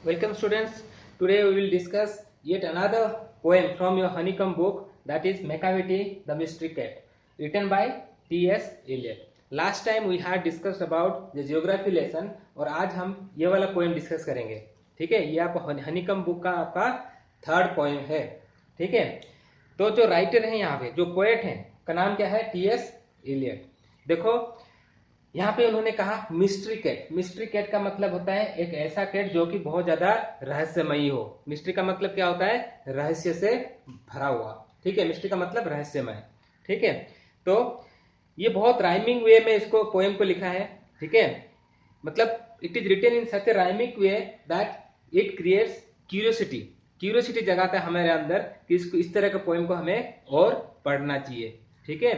Welcome students. Today we will discuss yet another poem from your honeycomb book, that is Macavity the Mystery Cat, written by T.S. Eliot. Last time we had discussed about the geography lesson और आज हम ये वाला poem discuss करेंगे. ठीक है, ये आपको हनीकम बुक का आपका थर्ड पोएम है. ठीक है, तो जो राइटर है यहाँ पे, जो पोएट है, का नाम क्या है? टी.एस. एलियट. देखो यहाँ पे उन्होंने कहा मिस्ट्री कैट. मिस्ट्री कैट का मतलब होता है एक ऐसा कैट जो कि बहुत ज्यादा रहस्यमयी हो. मिस्ट्री का मतलब क्या होता है? रहस्य से भरा हुआ. ठीक है, मिस्ट्री का मतलब रहस्यमय. ठीक है, तो ये बहुत राइमिंग वे में इसको पोएम को लिखा है. ठीक है, मतलब it is written in such a rhyming way that it creates curiosity. Curiosity जगाता है हमारे अंदर कि इसको, इस तरह के पोएम को हमें और पढ़ना चाहिए. ठीक है,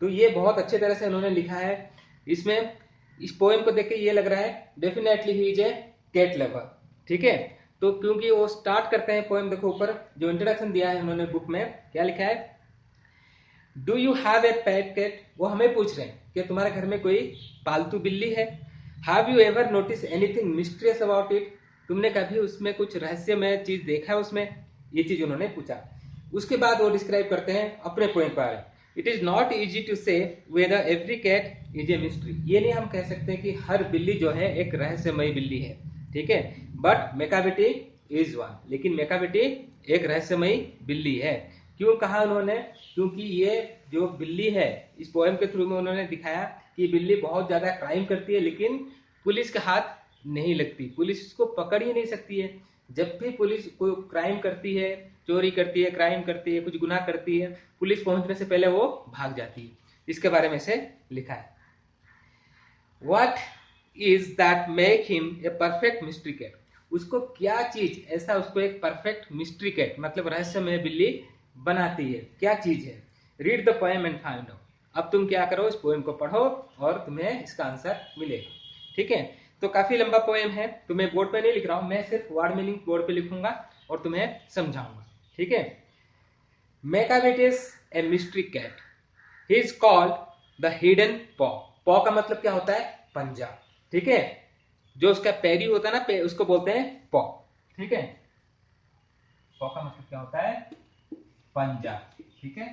तो ये बहुत अच्छे तरह से उन्होंने लिखा है. इसमें इस पोएम को देख के ये लग रहा है definitely he is a cat lover. ठीक है, तो क्योंकि वो स्टार्ट करते हैं पोएम, देखो ऊपर जो इंट्रोडक्शन दिया है उन्होंने बुक में, क्या लिखा है? Do you have a pet cat. वो हमें पूछ रहे हैं कि तुम्हारे घर में कोई पालतू बिल्ली है. Have you ever notice anything mysterious about it. तुमने कभी उसमें कुछ रहस्यमय चीज देखा है उसमें? ये चीज उन्होंने पूछा. उसके बाद वो डिस्क्राइब करते हैं अपने पोएम पर. It is not easy to say whether every cat is a mystery. ये नहीं हम कह सकते कि हर बिल्ली जो है एक रहस्यमयी बिल्ली है. ठीक है, बट मेकाविटी इज वन. लेकिन मेकाविटी एक रहस्यमयी बिल्ली है. क्यों कहा उन्होंने? क्योंकि ये जो बिल्ली है, इस पोएम के थ्रू में उन्होंने दिखाया कि बिल्ली बहुत ज्यादा क्राइम करती है, लेकिन पुलिस के हाथ नहीं लगती. पुलिस इसको पकड़ ही नहीं सकती है. जब भी पुलिस कोई क्राइम करती है, चोरी करती है, क्राइम करती है, कुछ गुनाह करती है, पुलिस पहुंचने से पहले वो भाग जाती है. इसके बारे में से लिखा है. What is that make him a perfect mystery cat. उसको क्या चीज ऐसा उसको एक परफेक्ट मिस्ट्री कैट मतलब रहस्यमय बिल्ली बनाती है? क्या चीज है? Read the poem and find out. अब तुम क्या करो, इस पोएम को पढ़ो और तुम्हें इसका आंसर मिलेगा. ठीक है, तो काफी लंबा पोएम है, तो मैं बोर्ड पे नहीं लिख रहा हूं, मैं सिर्फ वर्ड मीनिंग बोर्ड पे लिखूंगा और तुम्हें समझाऊंगा. ठीक है, Macavity a mystery cat. He is called the hidden paw. Paw का मतलब क्या होता है? पंजा. ठीक है, जो उसका पैरी होता है ना, उसको बोलते हैं पॉ. ठीक है, पॉ का मतलब क्या होता है? पंजा. ठीक है,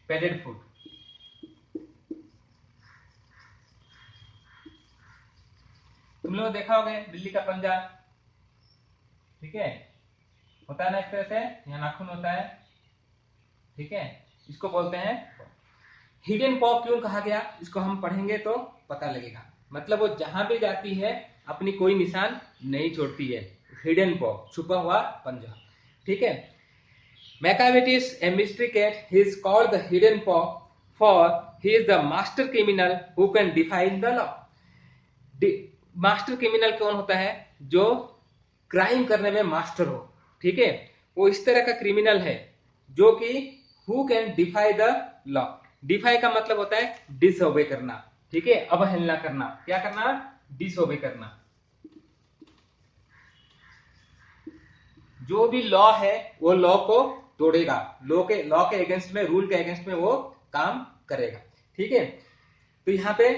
पैडेड फुट. तुम लोग देखा होगा बिल्ली का पंजा. ठीक है, होता है ना इस तरह से, यहाँ नाखून होता है. ठीक है, इसको बोलते हैं हिडन पॉ. क्यों कहा गया, इसको हम पढ़ेंगे तो पता लगेगा. मतलब वो जहां भी जाती है अपनी कोई निशान नहीं छोड़ती है. हिडन पॉ, छुपा हुआ पंजा. ठीक है, Macavity is a mystery cat. He is called the hidden paw, for he is the master criminal who can defy the law. Master criminal कौन होता है? जो क्राइम करने में मास्टर हो. ठीक है, वो इस तरह का क्रिमिनल है जो कि who can defy the law. Defy का मतलब होता है डिसओबे करना. ठीक है, अवहेलना करना. क्या करना? डिसओबे करना. जो भी लॉ है वो लॉ को तोड़ेगा. लॉ के अगेंस्ट में, रूल के अगेंस्ट में वो काम करेगा. ठीक है, तो यहाँ पे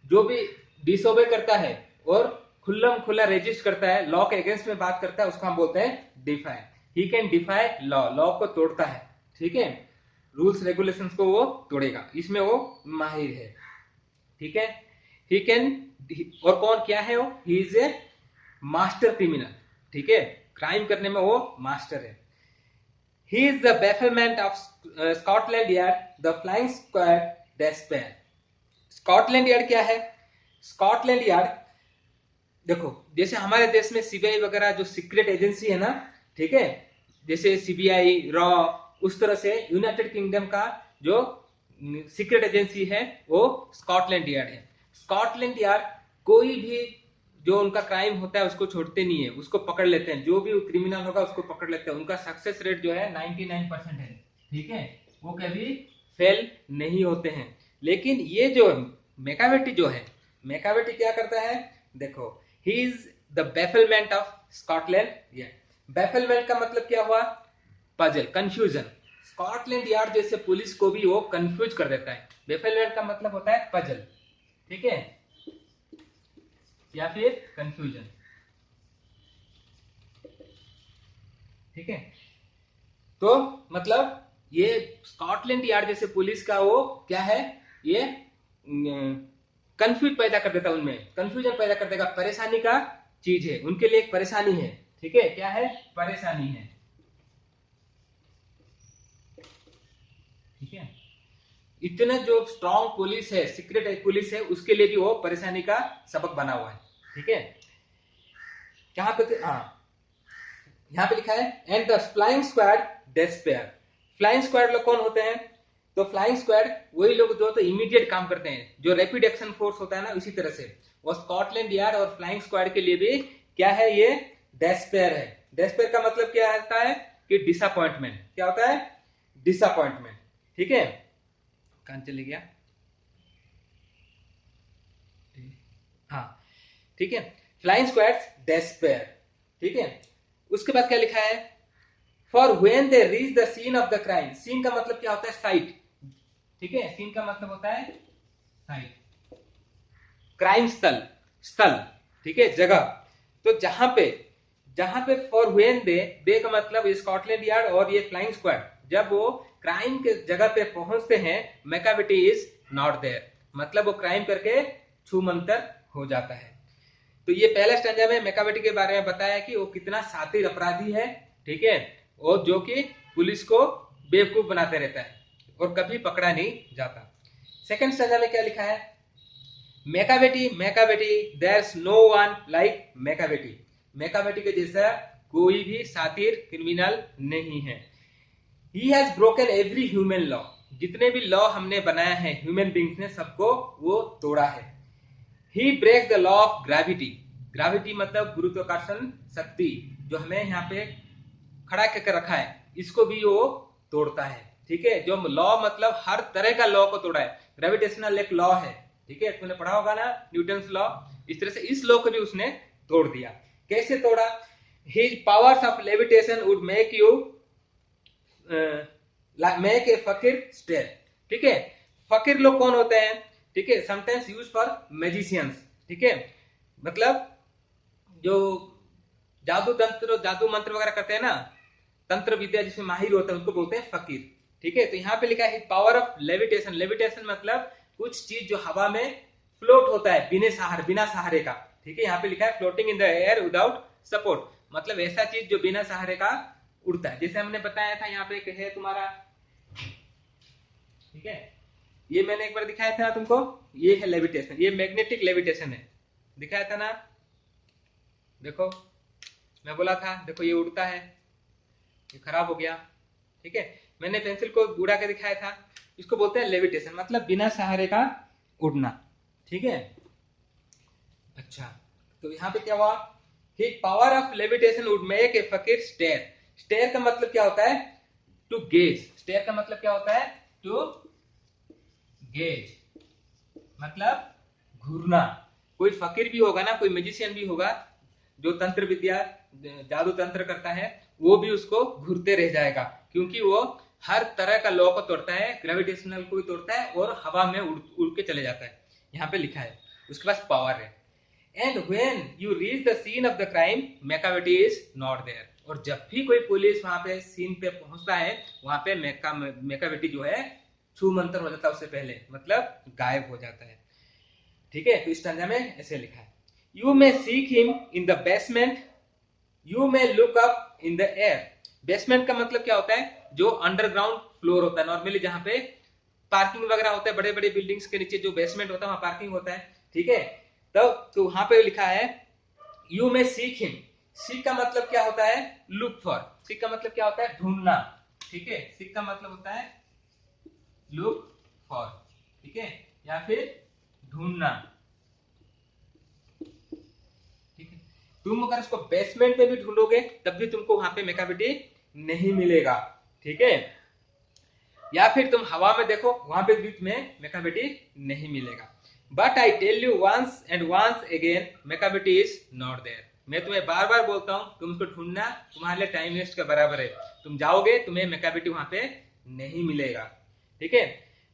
जो भी डिसओबे करता है और खुल्लम खुला रेजिस्ट करता है, लॉ के अगेंस्ट में बात करता है, उसको हम बोलते हैं defy. He can defy law. Law को तोड़ता है. ठीक है, रूल्स रेगुलेशंस को वो तोड़ेगा, इसमें वो माहिर है. ठीक है, ही कैन. और कौन, क्या है वो? ही इज ए मास्टर क्रिमिनल. ठीक है, क्राइम करने में वो मास्टर है. He is the bafflement of Scotland yard, the flying squad despair. Scotland yard क्या है? स्कॉटलैंड यार्ड, देखो जैसे हमारे देश में सीबीआई वगैरह जो सीक्रेट एजेंसी है ना, ठीक है, जैसे सीबीआई, रॉ, उस तरह से यूनाइटेड किंगडम का जो सीक्रेट एजेंसी है वो स्कॉटलैंड यार्ड है. स्कॉटलैंड यार्ड कोई भी जो उनका क्राइम होता है उसको छोड़ते नहीं है, उसको पकड़ लेते हैं. जो भी क्रिमिनल होगा उसको पकड़ लेते हैं. उनका सक्सेस रेट जो है 99% है. ठीक है, वो कभी फेल नहीं होते हैं. लेकिन ये जो मेकावेटी जो है, मेकावेटी क्या करता है? देखो, he is the bafflement of Scotland yard. Bafflement का मतलब क्या हुआ? Puzzle, confusion. स्कॉटलैंड यार्ड जैसे पुलिस को भी वो कंफ्यूज कर देता है. बेफलमेंट का मतलब होता है पजल. ठीक है, या फिर कंफ्यूजन. ठीक है। तो मतलब ये स्कॉटलैंड यार्ड जैसे पुलिस का वो क्या है, ये कंफ्यूज पैदा कर देता, उनमें कंफ्यूजन पैदा कर देगा, परेशानी का चीज है, उनके लिए एक परेशानी है। ठीक है, क्या है, परेशानी है। ठीक है, इतने जो स्ट्रॉन्ग पुलिस है, सीक्रेट पुलिस है, उसके लिए भी वो परेशानी का सबक बना हुआ है। ठीक है, कहां पे हाँ, यहाँ पे लिखा है and the flying squad despair. Flying squad लोग कौन होते हैं? तो फ्लाइंग स्क्वाड वही लोग जो तो इमीडिएट काम करते हैं, जो रैपिड एक्शन फोर्स होता है ना, इसी तरह से वो स्कॉटलैंड यार्ड और फ्लाइंग स्क्वाड के लिए भी क्या है, ये डेस्पेयर है। डेस्पेयर का मतलब क्या होता है कि डिसअपॉइंटमेंट। क्या होता है? डिसअपॉइंटमेंट। ठीक है, कहां चले गया? हाँ, ठीक है, फ्लाइंग स्क्वाड डेस्पेयर। ठीक है, उसके बाद क्या लिखा है, for when they reach the scene of the crime. Scene का मतलब क्या होता है? साइट। ठीक है, सीन का मतलब होता है साइट, क्राइम स्थल, स्थल। ठीक है, जगह। तो जहां पे फॉर व्हेन दे का मतलब स्कॉटलैंड यार्ड और ये फ्लाइंग स्क्वाड, जब वो क्राइम के जगह पे पहुंचते हैं, मैकाविटी इज नॉट देयर, मतलब वो क्राइम करके छूमंतर हो जाता है। तो ये पहला स्टैंजा में मैकाविटी के बारे में बताया कि वो कितना शातिर अपराधी है। ठीक है, और जो कि पुलिस को बेवकूफ बनाते रहता है और कभी पकड़ा नहीं जाता। सेकंड स्टैंजा में क्या लिखा है, Macavity Macavity there's no one like Macavity. Macavity के जैसा कोई भी शातिर क्रिमिनल नहीं है। He has broken every human law. जितने भी लॉ हमने बनाया है ह्यूमन बींग्स ने, सबको वो तोड़ा है। He break the law of gravity. Gravity मतलब गुरुत्वाकर्षण शक्ति, जो हमें यहाँ पे खड़ा करके रखा है, इसको भी वो तोड़ता है। ठीक है, जो लॉ मतलब हर तरह का लॉ को तोड़ा है। ग्रेविटेशनल एक लॉ है, ठीक है, तुमने पढ़ा होगा ना, न्यूटन्स लॉ। इस तरह से इस लॉ को भी उसने तोड़ दिया। कैसे तोड़ा? His powers of levitation would make you make a fakir stair. ठीक है, फकीर लोग कौन होते हैं? ठीक है, समटाइम्स यूज फॉर मैजिशियंस। ठीक है, मतलब जो जादू तंत्र, जादू मंत्र वगैरह करते हैं ना, तंत्र विद्या जिसमें माहिर होता है, उसको बोलते हैं फकीर। ठीक है, तो यहाँ पे लिखा है पावर ऑफ लेविटेशन। लेविटेशन मतलब कुछ चीज जो हवा में फ्लोट होता है बिना सहारे का। ठीक है, यहाँ पे लिखा है floating in the air without support, मतलब ऐसा चीज जो बिना सहारे का उड़ता है। जैसे हमने बताया था, यहाँ पे एक है तुम्हारा, ठीक है, ये मैंने एक बार दिखाया था तुमको, ये है लेविटेशन, ये मैग्नेटिक लेविटेशन है, दिखाया था ना। देखो, मैं बोला था, देखो ये उड़ता है, ये खराब हो गया। ठीक है, मैंने पेंसिल को उड़ा के दिखाया था, इसको बोलते हैं लेविटेशन, मतलब बिना सहारे का उड़ना। ठीक है, अच्छा, तो यहाँ पे क्या हुआ, he power of levitation would make a fakir stare. Stair का मतलब क्या होता है? To gauge. स्टेयर का मतलब क्या होता है? टू गेज, मतलब घूरना। कोई फकीर भी होगा ना, कोई मैजिशियन भी होगा जो तंत्र विद्या, जादू तंत्र करता है, वो भी उसको घूरते रह जाएगा, क्योंकि वो हर तरह का लॉ को तोड़ता है, ग्रेविटेशनल को भी तोड़ता है और हवा में उड़ के चले जाता है। यहाँ पे लिखा है उसके पास पावर है। And when you reach the scene of the crime, Macavity is not there. और जब भी कोई पुलिस वहां पे सीन पे पहुंचता है, वहां पे मैकाविटी जो है छू मंतर हो जाता है उससे पहले, मतलब गायब हो जाता है। ठीक है, तो इस स्टैंजा में ऐसे लिखा है, you may seek him in the basement, you may look up in the air. Basement का मतलब क्या होता है? जो अंडरग्राउंड फ्लोर होता है नॉर्मली, जहां पे पार्किंग वगैरह होता है, बड़े बड़े बिल्डिंग्स के नीचे जो बेसमेंट होता है वहां पार्किंग होता है। ठीक है, तो वहां पे लिखा है you may seek him. Seek का मतलब क्या होता है? Look for. सीक का मतलब क्या होता है? ढूंढना। ठीक है, सीक का मतलब होता है लुक फॉर, ठीक है, या फिर ढूंढना। ठीक है, तुम अगर इसको बेसमेंट में भी ढूंढोगे तब भी तुमको वहां पे मैकाविटी नहीं मिलेगा। ठीक है, या फिर तुम हवा में देखो, वहां पे बीच में मैकाविटी नहीं मिलेगा। But I tell you once and once again, Macavity is not there. मैं तुम्हें बार बार बोलता हूं, तुम उसको ढूंढना तुम्हारे लिए टाइम वेस्ट के बराबर है। तुम जाओगे, तुम्हें मैकाविटी वहां पे नहीं मिलेगा। ठीक है,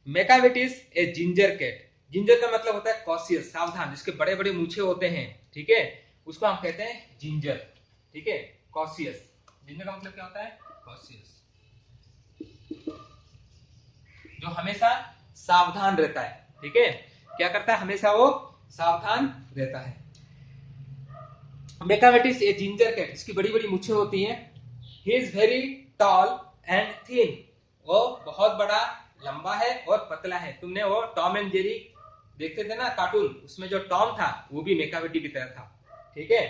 Macavity is a ginger cat. Ginger का मतलब होता है कॉशियस, सावधान, जिसके बड़े बड़े मूछे होते हैं। ठीक है, उसको हम कहते हैं जिंजर। ठीक है, कॉशियस। जिंजर का मतलब क्या होता है? कॉशियस, जो हमेशा सावधान रहता है। ठीक है, क्या करता है? हमेशा वो सावधान रहता है। मेकाविटिस ए जिंजर कैट, इसकी बड़ी बड़ी मूछें होती हैं। He is very tall and thin, वो बहुत बड़ा, लंबा है और पतला है। तुमने वो टॉम एंड जेरी देखते थे ना कार्टून, उसमें जो टॉम था वो भी मेकाविटी की तरह था। ठीक है,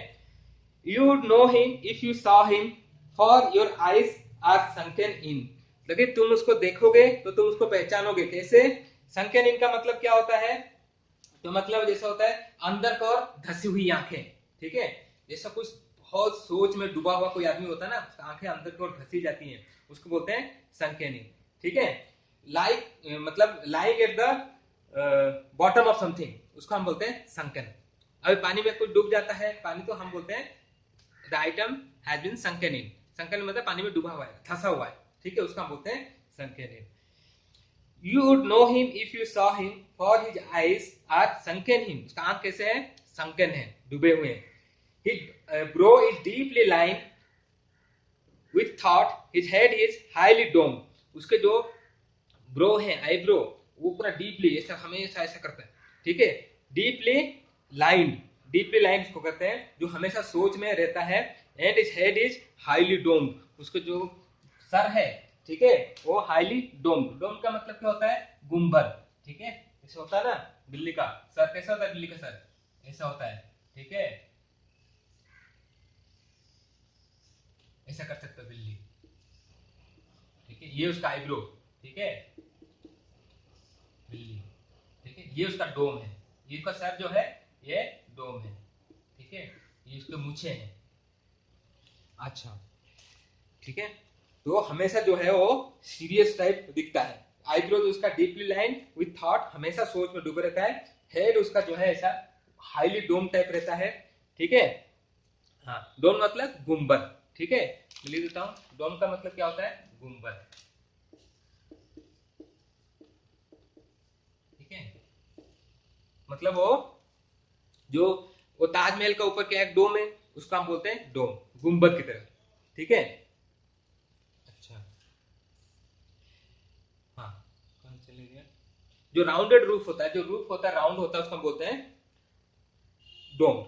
you would know him if you saw him, for your eyes are sunken in, लेकिन तुम उसको देखोगे तो तुम उसको पहचानोगे। कैसे? संकन इन का मतलब क्या होता है? तो मतलब जैसा होता है अंदर की ओर धसी हुई आंखें। ठीक है, जैसा कुछ बहुत सोच में डूबा हुआ कोई आदमी होता है ना, आंखें अंदर की ओर धसी जाती हैं, उसको बोलते हैं संकेनी। ठीक है, लाइक मतलब like at the bottom of something, उसको हम बोलते हैं संकन। अभी पानी में कुछ डूब जाता है पानी, तो हम बोलते हैं the item has been sunken in. संकन मतलब पानी में डूबा हुआ है, धसा हुआ है। ठीक है, उसका हम बोलते हैं sunken in. You would know him if you saw him, for his eyes are sunken in. उसका आंख कैसे है? sunken है, डूबे हुए हैं। His brow is deeply lined with thought. His head is highly domed. उसके जो ब्रो है, आईब्रो, वो पूरा डीपली ऐसा हमेशा ऐसा करता है। ठीक है, डीपली लाइंड, डीपली लाइंड उसको कहते हैं, जो हमेशा सोच में रहता है। And his head is highly doomed, उसके जो सर है, ठीक है, वो हाईली डोम्ड। डोम्ड का मतलब क्या होता है? गुंबद। ठीक है, ऐसा होता है ना बिल्ली का सर, कैसा होता है? बिल्ली का सर ऐसा होता है। ठीक है, ऐसा कर सकता है बिल्ली। ठीक है, ये उसका आईब्रो। ठीक है, बिल्ली। ठीक है, ये उसका डोम है, ये उसका सर जो है ये डोम है। ठीक है, ये उसके मूछे हैं। अच्छा, ठीक है, तो हमेशा जो है वो सीरियस टाइप दिखता है। आईब्रो जो उसका डीपली लाइन विथ थॉट, हमेशा सोच में डूबे रहता है। हेड उसका जो है ऐसा हाईली डोम टाइप रहता है। ठीक है, हाँ, डोम मतलब गुंबद। ठीक है, मैं लिख देता हूं, डोम का मतलब क्या होता है? गुंबद। ठीक है, मतलब वो जो वो ताजमहल का ऊपर क्या एक डोम है, उसको हम बोलते हैं डोम, गुंबद की तरह। ठीक है, अच्छा, हाँ, कहां चले गया? जो राउंडेड रूफ होता है, जो रूफ होता है राउंड होता है, उसको हम बोलते हैं डोम।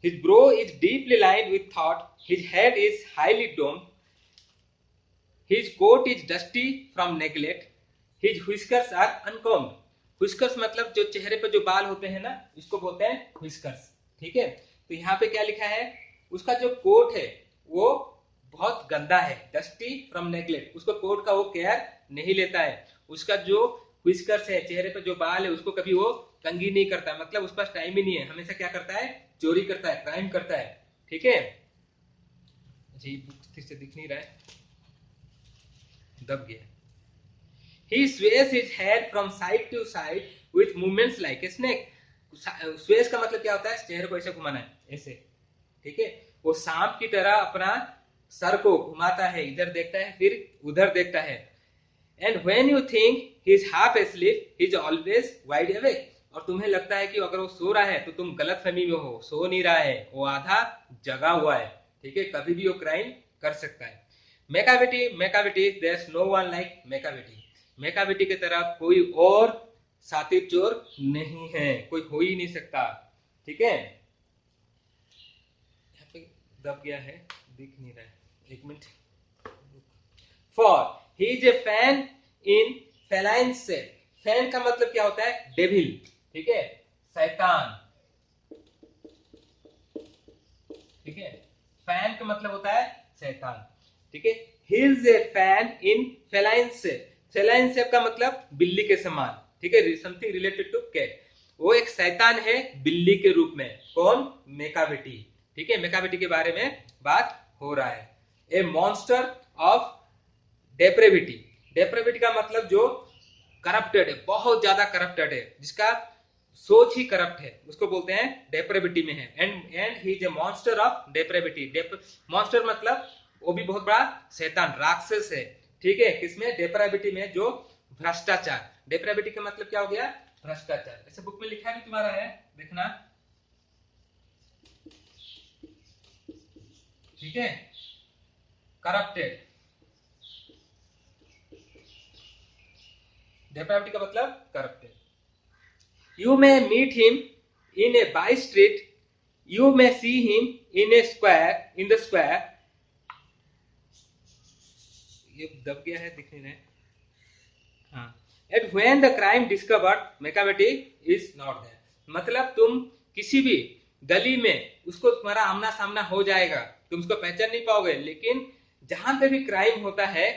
His brow is deeply lined with thought. His head is highly domed. His coat is dusty from neglect. His whiskers are uncombed. Whiskers मतलब जो चेहरे पे जो बाल होते हैं ना, इसको बोलते हैं whiskers। ठीक है, तो यहाँ पे क्या लिखा है? उसका जो कोट है वो बहुत गंदा है, डस्टी फ्रॉम नेग्लेक्ट, उसको कोट का वो केयर नहीं लेता है। उसका जो whiskers है, चेहरे पे जो बाल है, उसको कभी वो कंघी नहीं करता, मतलब उसके पास टाइम ही नहीं है, हमेशा क्या करता है? चोरी करता है, क्राइम करता है। ठीक है, जी बुक फिर से दिख नहीं रहा है, दब गया। He sways his head from side to side with movements like a snake. Suez का मतलब क्या होता है? चेहरे को ऐसे घुमाना है, ऐसे। ठीक है, वो सांप की तरह अपना सर को घुमाता है, इधर देखता है फिर उधर देखता है। And when you think he is half asleep, he is always wide awake. और तुम्हें लगता है कि अगर वो सो रहा है तो तुम गलत फहमी में हो, सो नहीं रहा है, वो आधा जगा हुआ है। ठीक है, कभी भी वो क्राइम कर सकता है। Macavity, Macavity, there is no one like Macavity. Macavity की तरह कोई और सातिब चोर नहीं है, कोई हो ही नहीं सकता। ठीक है, यहाँ पे दब गया है, दिख नहीं रहा है, एक minute. For he is A fan in feline set. Fan का मतलब क्या होता है? डेविल। ठीक है, शैतान। ठीक है, फैन का मतलब होता है शैतान। ठीक है, ही is A fan in feline set. Feline set का मतलब बिल्ली के समान। ठीक है, समथिंग रिलेटेड टू कैट। वो एक शैतान है बिल्ली के रूप में। कौन? मेकाविटी। ठीक है, मेकाविटी के बारे में बात हो रहा है। ए मॉन्स्टर ऑफ डेप्रेविटी। डेप्रेविटी का मतलब जो करप्टेड है, बहुत ज्यादा करप्टेड है, जिसका सोच ही करप्ट है, उसको बोलते हैं डेप्रेविटी में है। And he is a monster of depravity. Monster मतलब वो भी बहुत बड़ा शैतान, राक्षस है। ठीक है, किसमें? डेप्रेविटी में, जो भ्रष्टाचार। डेप्रेविटी का मतलब क्या हो गया? भ्रष्टाचार। ऐसे बुक में लिखा भी तुम्हारा है, देखना। ठीक है, करप्टेड। डेप्राविटी का मतलब corrupted. You may meet him in a by street. You may see him in a square, in the square. ये दब गया है, दिख नहीं रहा है। हाँ। And when the crime discovered, Macavity is not there. मतलब तुम किसी भी गली में उसको तुम्हारा आमना सामना हो जाएगा, तुम उसको पहचान नहीं पाओगे, लेकिन जहां पे भी क्राइम होता है,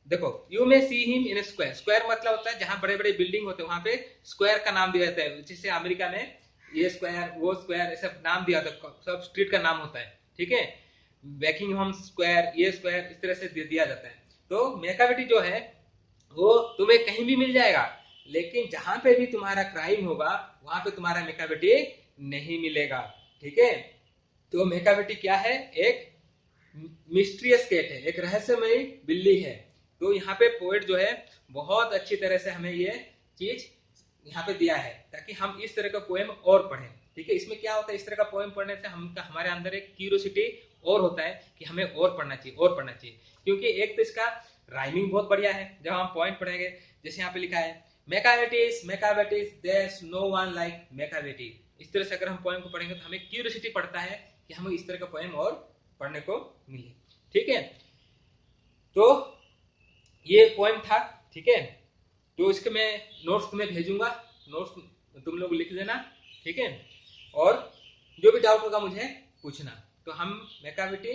देखो, you may see him in square. Square मतलब होता है जहां बड़े बड़े बिल्डिंग होते हैं वहां पे स्क्वायर का नाम दिया जाता है। जैसे अमेरिका में ये स्क्वायर, वो स्क्वायर, ऐसा नाम दिया जाता है, सब स्ट्रीट का नाम होता है, ठीक है। बेकिंगहम स्क्वायर, ये स्क्वायर, इस तरह से दिया जाता है। तो मैकाविटी जो है वो तुम्हें कहीं भी मिल जाएगा, लेकिन जहां पे भी तुम्हारा क्राइम होगा वहां पे तुम्हारा मैकाविटी नहीं मिलेगा, ठीक है। तो मैकाविटी क्या है? एक मिस्ट्रियस कैट है, एक रहस्यमयी बिल्ली है। तो यहाँ पे पोएट जो है बहुत अच्छी तरह से हमें ये चीज यहाँ पे दिया है ताकि हम इस तरह का पोएम और पढ़ें, ठीक है। इसमें क्या होता है, इस तरह का पोएम पढ़ने से हमारे अंदर एक क्यूरियोसिटी और होता है कि हमें और पढ़ना चाहिए, और पढ़ना चाहिए, क्योंकि एक तो इसका राइमिंग बहुत बढ़िया है। जब हम पॉइंट पढ़ेंगे, जैसे यहाँ पे लिखा है Macavity's Macavity's there's no one like Macavity, इस तरह से अगर हम पोएम को पढ़ेंगे तो हमें क्यूरियोसिटी पड़ता है कि हमें इस तरह का पोएम और पढ़ने को मिले, ठीक है। तो ये पोएम था, ठीक है। तो इसके मैं नोट्स तुम्हें भेजूंगा, नोट्स तुम लोग लिख देना, ठीक है। और जो भी डाउट होगा मुझे पूछना। तो हम मैकाविटी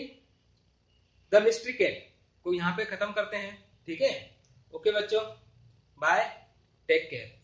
द मिस्ट्री कैट को यहाँ पे खत्म करते हैं, ठीक है। ओके बच्चों, बाय, टेक केयर।